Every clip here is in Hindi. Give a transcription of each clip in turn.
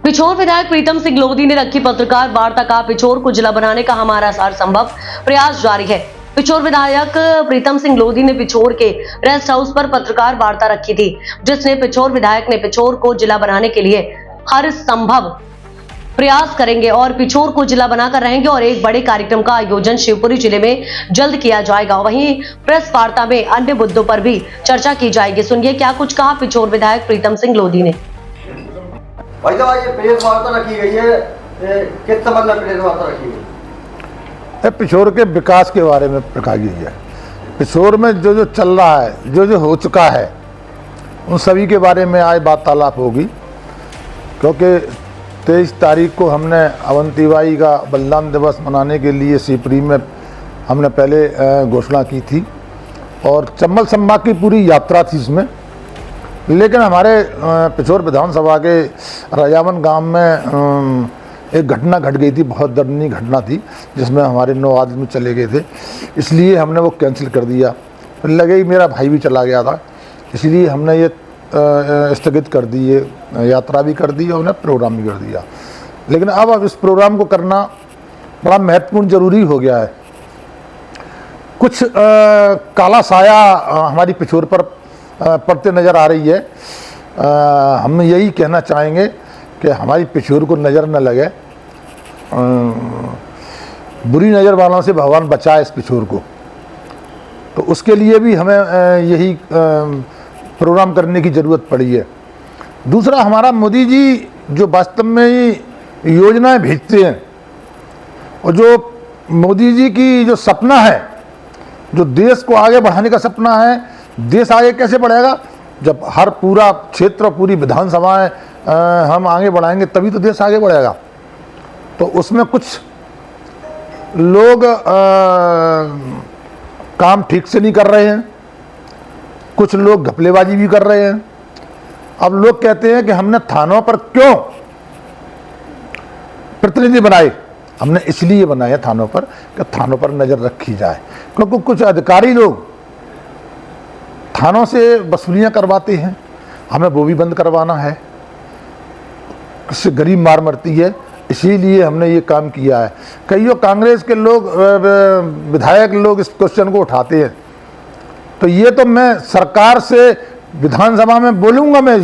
पिछोर विधायक प्रीतम सिंह लोधी ने रखी पत्रकार वार्ता का पिछोर को जिला बनाने का हमारा सार संभव प्रयास जारी है। पिछोर विधायक प्रीतम सिंह लोधी ने पिछोर के रेस्ट हाउस पर पत्रकार वार्ता रखी थी, जिसने पिछोर विधायक ने पिछोर को जिला बनाने के लिए हर संभव प्रयास करेंगे और पिछोर को जिला बनाकर रहेंगे और एक बड़े कार्यक्रम का आयोजन शिवपुरी जिले में जल्द किया जाएगा। वहीं प्रेस वार्ता में अन्य मुद्दों पर भी चर्चा की जाएगी। सुनिए क्या कुछ कहा पिछोर विधायक प्रीतम सिंह लोधी ने। भाई साहब, ये प्रेस वार्ता रखी गई है, किस संबंध में प्रेस वार्ता रखी गई है? पिछोर के विकास के बारे में रखा गई है। पिछोर में जो जो चल रहा है, जो जो हो चुका है, उन सभी के बारे में आज वार्तालाप होगी। क्योंकि 23 तारीख को हमने अवंतीबाई का बलिदान दिवस मनाने के लिए शिवपुरी में हमने पहले घोषणा की थी और चंबल संभाग की पूरी यात्रा थी इसमें। लेकिन हमारे पिछोर विधानसभा के राजावन गांव में एक घटना घट गई थी, बहुत दर्दनीय घटना थी, जिसमें हमारे 9 आदमी चले गए थे। इसलिए हमने वो कैंसिल कर दिया। फिर लगे ही मेरा भाई भी चला गया था, इसलिए हमने ये स्थगित कर दी, ये यात्रा भी कर दी और उन्हें प्रोग्राम भी कर दिया। लेकिन अब इस प्रोग्राम को करना बड़ा महत्वपूर्ण ज़रूरी हो गया है। कुछ काला साया हमारी पिछोर पर पड़ते नज़र आ रही है। हम यही कहना चाहेंगे कि हमारी पिछोर को नज़र न लगे, बुरी नज़र वालों से भगवान बचाए इस पिछोर को। तो उसके लिए भी हमें यही प्रोग्राम करने की ज़रूरत पड़ी है। दूसरा, हमारा मोदी जी जो वास्तव में योजनाएं भेजते हैं और जो मोदी जी की जो सपना है, जो देश को आगे बढ़ाने का सपना है, देश आगे कैसे बढ़ेगा? जब हर पूरा क्षेत्र, पूरी विधानसभाएं हम आगे बढ़ाएंगे तभी तो देश आगे बढ़ेगा। तो उसमें कुछ लोग काम ठीक से नहीं कर रहे हैं, कुछ लोग घपलेबाजी भी कर रहे हैं। अब लोग कहते हैं कि हमने थानों पर क्यों प्रतिनिधि बनाए? हमने इसलिए बनाए थानों पर कि थानों पर नज़र रखी जाए, क्योंकि कुछ अधिकारी लोग थानों से वसूलियाँ करवाते हैं, हमें वो भी बंद करवाना है। इससे गरीब मार मरती है, इसीलिए हमने ये काम किया है। कईयों कांग्रेस के लोग, विधायक लोग इस क्वेश्चन को उठाते हैं, तो ये तो मैं सरकार से विधानसभा में बोलूँगा। मैं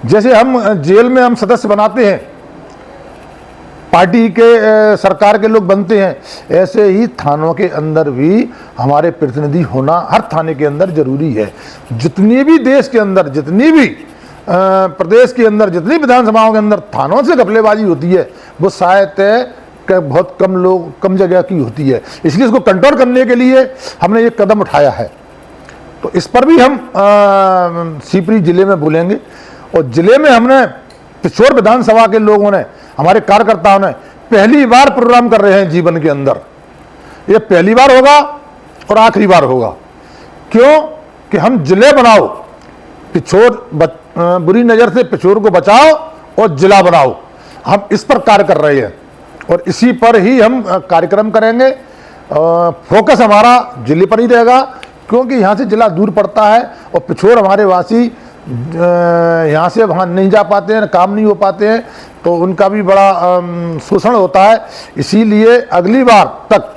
जैसे हम जेल में हम सदस्य बनाते हैं, पार्टी के सरकार के लोग बनते हैं, ऐसे ही थानों के अंदर भी हमारे प्रतिनिधि होना हर थाने के अंदर जरूरी है। जितनी भी देश के अंदर, जितनी भी प्रदेश के अंदर, जितनी विधानसभाओं के अंदर थानों से घपलेबाजी होती है, वो शायद बहुत कम जगह की होती है। इसलिए इसको कंट्रोल करने के लिए हमने ये कदम उठाया है। तो इस पर भी हम शिवपुरी जिले में बोलेंगे। और जिले में हमने पिछोर विधानसभा के लोगों ने, हमारे कार्यकर्ताओं ने पहली बार प्रोग्राम कर रहे हैं जीवन के अंदर। ये पहली बार होगा और आखिरी बार होगा। क्यों? कि हम जिले बनाओ, पिछोर बुरी नज़र से पिछोर को बचाओ और जिला बनाओ। हम इस पर कार्य कर रहे हैं और इसी पर ही हम कार्यक्रम करेंगे। फोकस हमारा जिले पर ही रहेगा, क्योंकि यहाँ से जिला दूर पड़ता है और पिछोर हमारे वासी यहाँ से वहाँ नहीं जा पाते हैं, काम नहीं हो पाते हैं, तो उनका भी बड़ा शोषण होता है। इसीलिए अगली बार तक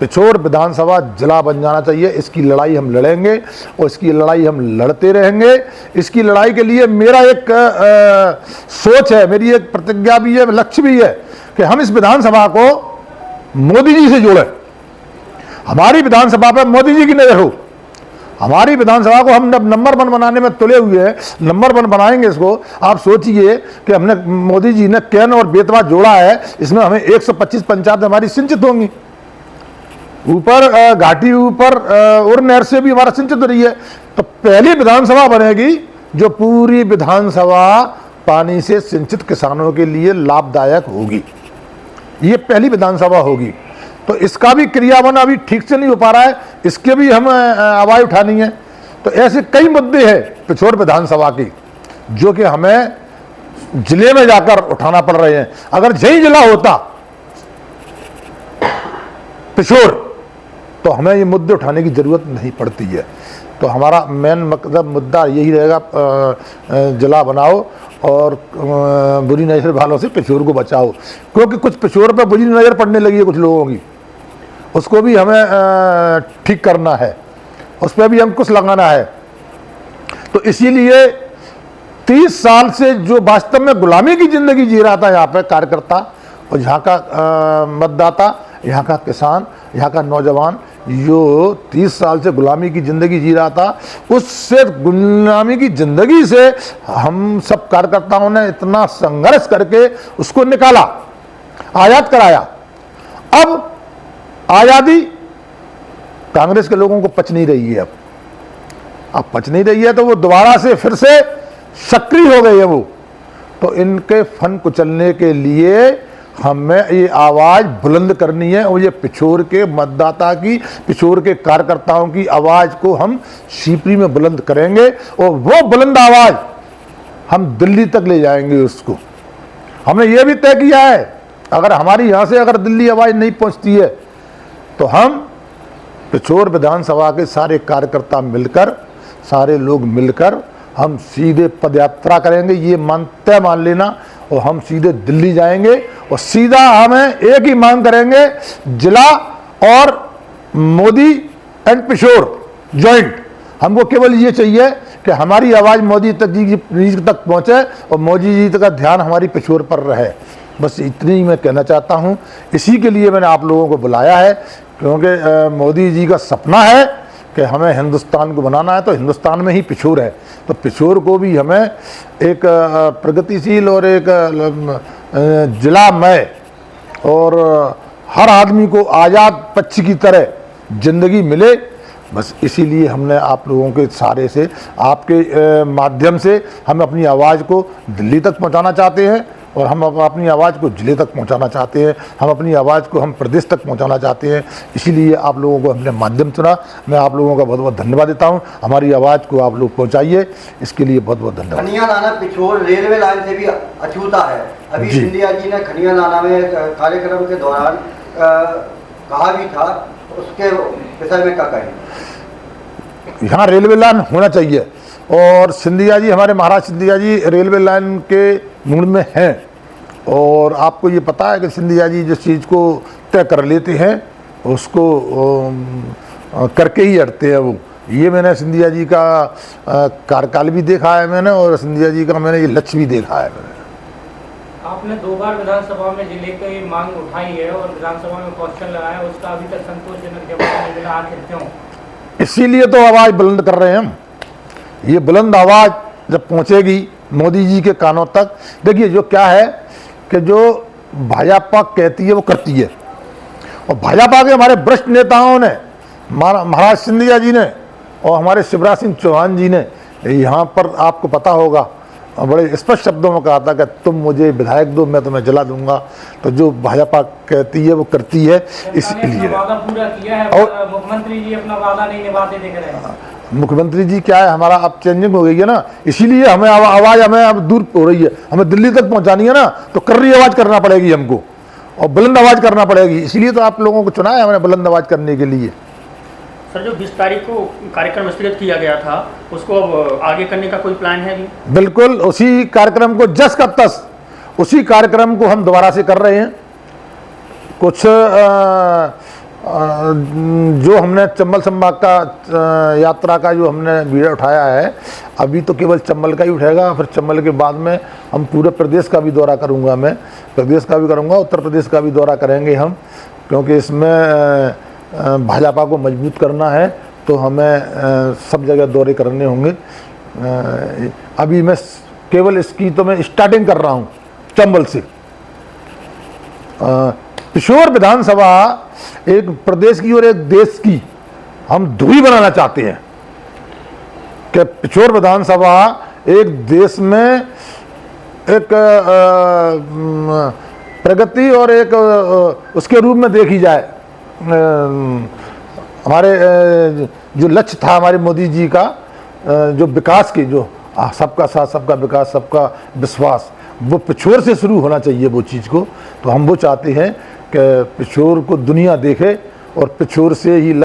पिछोर विधानसभा जिला बन जाना चाहिए। इसकी लड़ाई हम लड़ेंगे और इसकी लड़ाई हम लड़ते रहेंगे। इसकी लड़ाई के लिए मेरा एक सोच है, मेरी एक प्रतिज्ञा भी है, लक्ष्य भी है कि हम इस विधानसभा को मोदी जी से जोड़ें। हमारी विधानसभा पर मोदी जी की नजर हो। हमारी विधानसभा को हम नंबर 1 बनाने में तुले हुए हैं, नंबर 1 बनाएंगे इसको। आप सोचिए कि हमने, मोदी जी ने कैन और बेतवा जोड़ा है, इसमें हमें 125 पंचायत हमारी सिंचित होंगी। ऊपर घाटी ऊपर और नहर से भी हमारा सिंचित हो रही है। तो पहली विधानसभा बनेगी जो पूरी विधानसभा पानी से सिंचित किसानों के लिए लाभदायक होगी। ये पहली विधानसभा होगी। तो इसका भी क्रियान्वयन अभी ठीक से नहीं हो पा रहा है, इसके भी हम आवाज़ उठानी है। तो ऐसे कई मुद्दे हैं पिछोर विधानसभा की जो कि हमें जिले में जाकर उठाना पड़ रहे हैं। अगर यही जिला होता पिछोर, तो हमें ये मुद्दे उठाने की ज़रूरत नहीं पड़ती है। तो हमारा मेन मतलब मुद्दा यही रहेगा, जिला बनाओ और बुरी नज़र वालों से पिछोर को बचाओ, क्योंकि कुछ पिछोर पर बुरी नज़र पड़ने लगी है कुछ लोगों की, उसको भी हमें ठीक करना है, उस पर भी अंकुश लगाना है। तो इसीलिए 30 साल से जो वास्तव में गुलामी की ज़िंदगी जी रहा था यहाँ पे कार्यकर्ता और यहाँ का मतदाता, यहाँ का किसान, यहाँ का नौजवान, जो 30 साल से गुलामी की ज़िंदगी जी रहा था, उससे गुलामी की ज़िंदगी से हम सब कार्यकर्ताओं ने इतना संघर्ष करके उसको निकाला, आज़ाद कराया। अब आज़ादी कांग्रेस के लोगों को पच नहीं रही है, अब पच नहीं रही है, तो वो दोबारा से फिर से सक्रिय हो गई है वो। तो इनके फन कुचलने के लिए हमें ये आवाज़ बुलंद करनी है, और ये पिछोर के मतदाता की, पिछोर के कार्यकर्ताओं की आवाज़ को हम शिवपुरी में बुलंद करेंगे, और वो बुलंद आवाज़ हम दिल्ली तक ले जाएंगे उसको। हमने ये भी तय किया है, अगर हमारी यहाँ से अगर दिल्ली आवाज़ नहीं पहुँचती है तो हम पिछोर विधानसभा के सारे कार्यकर्ता मिलकर, सारे लोग मिलकर हम सीधे पदयात्रा करेंगे, ये तय मान लेना, और हम सीधे दिल्ली जाएंगे और सीधा हमें एक ही मांग करेंगे, जिला और मोदी एंड पिछोर जॉइंट। हमको केवल ये चाहिए कि हमारी आवाज़ मोदी जी तक पहुँचे और मोदी जी का ध्यान हमारी पिछोर पर रहे। बस इतनी ही मैं कहना चाहता हूँ। इसी के लिए मैंने आप लोगों को बुलाया है, क्योंकि मोदी जी का सपना है कि हमें हिंदुस्तान को बनाना है, तो हिंदुस्तान में ही पिछोर है, तो पिछोर को भी हमें एक प्रगतिशील और एक जिलामय और हर आदमी को आज़ाद पक्षी की तरह ज़िंदगी मिले। बस इसीलिए हमने आप लोगों के सारे से, आपके माध्यम से हम अपनी आवाज़ को दिल्ली तक पहुंचाना चाहते हैं, और हम अपनी आवाज़ को जिले तक पहुंचाना चाहते हैं, हम अपनी आवाज़ को हम प्रदेश तक पहुंचाना चाहते हैं। इसीलिए आप लोगों को हमने माध्यम चुना। मैं आप लोगों का बहुत बहुत धन्यवाद देता हूं। हमारी आवाज़ को आप लोग पहुंचाइए, इसके लिए बहुत बहुत धन्यवाद। खनिया नाना पिछोर रेलवे लाइन से भी अछूता है। अभी सिंधिया जी ने खनिया नाना में कार्यक्रम के दौरान कहा भी था, उसके विषय में क्या कहें? यहाँ रेलवे लाइन होना चाहिए, और सिंधिया जी, हमारे महाराज सिंधिया जी रेलवे लाइन के मूड में हैं, और आपको ये पता है कि सिंधिया जी जिस चीज़ को तय कर लेते हैं उसको करके ही हटते हैं वो। ये मैंने सिंधिया जी का कार्यकाल भी देखा है मैंने, और सिंधिया जी का मैंने ये लक्ष्य भी देखा है मैंने। आपने 2 बार विधानसभा में जिले की मांग उठाई है और विधानसभा में क्वेश्चन लगाया, उसका अभी तक संतोषजनक जवाब नहीं मिला, आखिर क्यों? इसीलिए तो आवाज़ बुलंद कर रहे हैं हम। ये बुलंद आवाज़ जब पहुंचेगी मोदी जी के कानों तक, देखिए जो क्या है कि जो भाजपा कहती है वो करती है, और भाजपा के हमारे वरिष्ठ नेताओं ने, महाराज सिंधिया जी ने और हमारे शिवराज सिंह चौहान जी ने यहाँ पर, आपको पता होगा, बड़े स्पष्ट शब्दों में कहा था कि तुम मुझे विधायक दो, मैं तुम्हें जला दूंगा। तो जो भाजपा कहती है वो करती है, इसलिए। वादा पूरा किया है, और मुख्यमंत्री जी अपना वादा नहीं निभाते दिख रहे हैं। मुख्यमंत्री जी क्या है, हमारा अब चेंजिंग हो गई है ना, इसीलिए हमें आवाज़ हमें अब दूर हो रही है, हमें दिल्ली तक पहुंचानी है ना, तो कर्री आवाज़ करना पड़ेगी हमको, और बुलंद आवाज़ करना पड़ेगी। इसीलिए तो आप लोगों को चुना है हमने बुलंद आवाज़ करने के लिए। सर, जो 20 तारीख को कार्यक्रम स्थगित किया गया था, उसको अब आगे करने का कोई प्लान है भी? बिल्कुल, उसी कार्यक्रम को जस का तस, उसी कार्यक्रम को हम दोबारा से कर रहे हैं। कुछ जो हमने चंबल संभाग का यात्रा का जो हमने बीड़ा उठाया है, अभी तो केवल चंबल का ही उठाएगा, फिर चंबल के बाद में हम पूरे प्रदेश का भी दौरा करूंगा, मैं प्रदेश का भी करूंगा, उत्तर प्रदेश का भी दौरा करेंगे हम, क्योंकि इसमें भाजपा को मजबूत करना है, तो हमें सब जगह दौरे करने होंगे। अभी मैं केवल इसकी तो मैं स्टार्टिंग कर रहा हूँ चंबल से। पिछोर विधानसभा एक प्रदेश की और एक देश की हम धुरी बनाना चाहते हैं कि पिछोर विधानसभा एक देश में एक प्रगति और एक उसके रूप में देखी जाए। हमारे जो लक्ष्य था हमारे मोदी जी का, जो विकास की, जो सबका साथ, सबका विकास, सबका विश्वास, वो पिछोर से शुरू होना चाहिए वो चीज़ को। तो हम वो चाहते हैं कि पिछोर को दुनिया देखे और पिछोर से ही